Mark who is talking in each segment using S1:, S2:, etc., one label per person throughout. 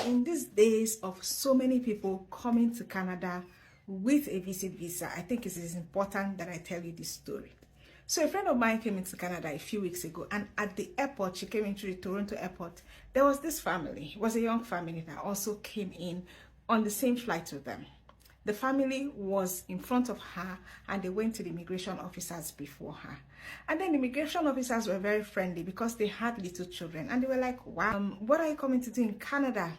S1: in these days of so many people coming to Canada with a visit visa, I think it is important that I tell you this story. So a friend of mine came into Canada a few weeks ago, and at the airport, she came into the Toronto airport, there was this family. It was a young family that also came in on the same flight with them. The family was in front of her, and they went to the immigration officers before her. And then the immigration officers were very friendly because they had little children, and they were like, wow, what are you coming to do in Canada?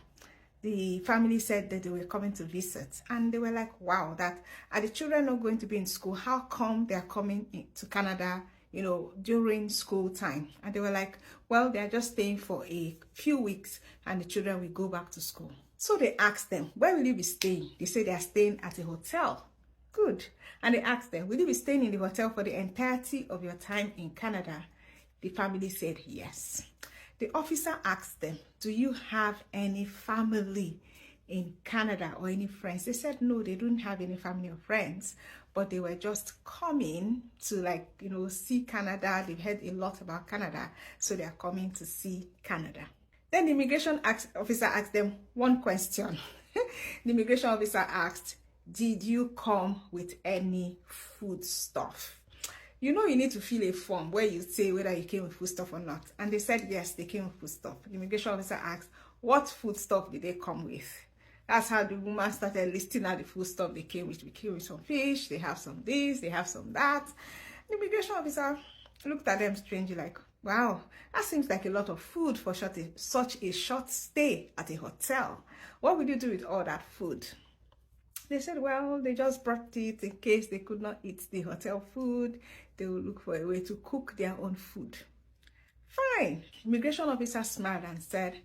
S1: The family said that they were coming to visit, and they were like, wow, that are the children not going to be in school? How come they are coming to Canada, you know, during school time? And they were like, well, they are just staying for a few weeks and the children will go back to school. So they asked them, where will you be staying? They said they are staying at a hotel. Good. And they asked them, will you be staying in the hotel for the entirety of your time in Canada? The family said yes. The officer asked them, do you have any family in Canada or any friends? They said no, they don't have any family or friends, but they were just coming to, like, you know, see Canada. They've heard a lot about Canada, so they are coming to see Canada. Then the immigration officer asked them one question. The immigration officer asked, did you come with any food stuff? You know, you need to fill a form where you say whether you came with food stuff or not. And they said, yes, they came with food stuff. The immigration officer asked, what food stuff did they come with? That's how the woman started listing out the food stuff they came with. We came with some fish, they have some this, they have some that. The immigration officer looked at them strangely like, wow, that seems like a lot of food for such a short stay at a hotel. What would you do with all that food? They said, well, they just brought it in case they could not eat the hotel food. They will look for a way to cook their own food. Fine. Immigration officer smiled and said,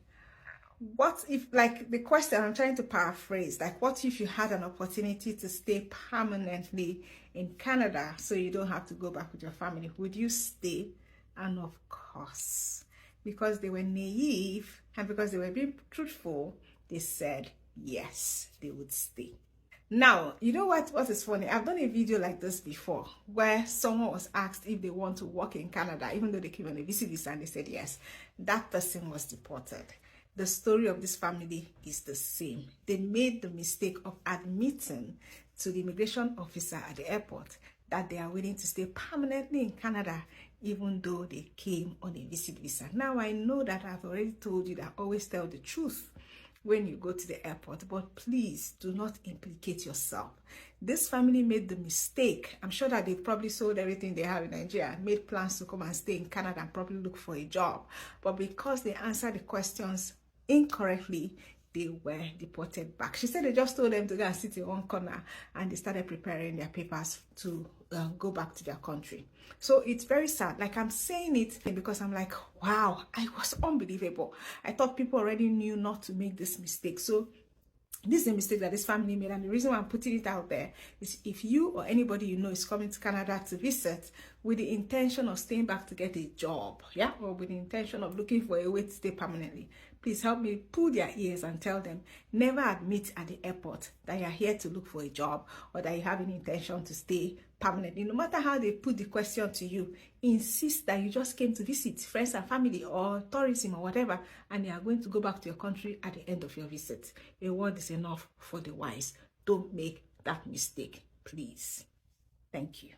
S1: what if, like the question I'm trying to paraphrase, like what if you had an opportunity to stay permanently in Canada so you don't have to go back with your family? Would you stay? And of course, because they were naive and because they were being truthful, they said yes, they would stay. Now, you know what is funny? I've done a video like this before where someone was asked if they want to work in Canada, even though they came on a visit visa, and they said yes. That person was deported. The story of this family is the same. They made the mistake of admitting to the immigration officer at the airport that they are willing to stay permanently in Canada, even though they came on a visit visa. Now, I know that I've already told you that always tell the truth when you go to the airport, but please do not implicate yourself. This family made the mistake. I'm sure that they probably sold everything they have in Nigeria, made plans to come and stay in Canada and probably look for a job. But because they answered the questions incorrectly, they were deported back. She said they just told them to go and sit in one corner, and they started preparing their papers to go back to their country. So it's very sad. Like, I'm saying it because I'm like, wow, I was unbelievable. I thought people already knew not to make this mistake. So this is a mistake that this family made, and the reason why I'm putting it out there is if you or anybody you know is coming to Canada to visit with the intention of staying back to get a job, yeah, or with the intention of looking for a way to stay permanently, please help me pull their ears and tell them, never admit at the airport that you're here to look for a job or that you have an intention to stay permanently. No matter how they put the question to you, insist that you just came to visit friends and family or tourism or whatever, and you are going to go back to your country at the end of your visit. A word is enough for the wise. Don't make that mistake, please. Thank you.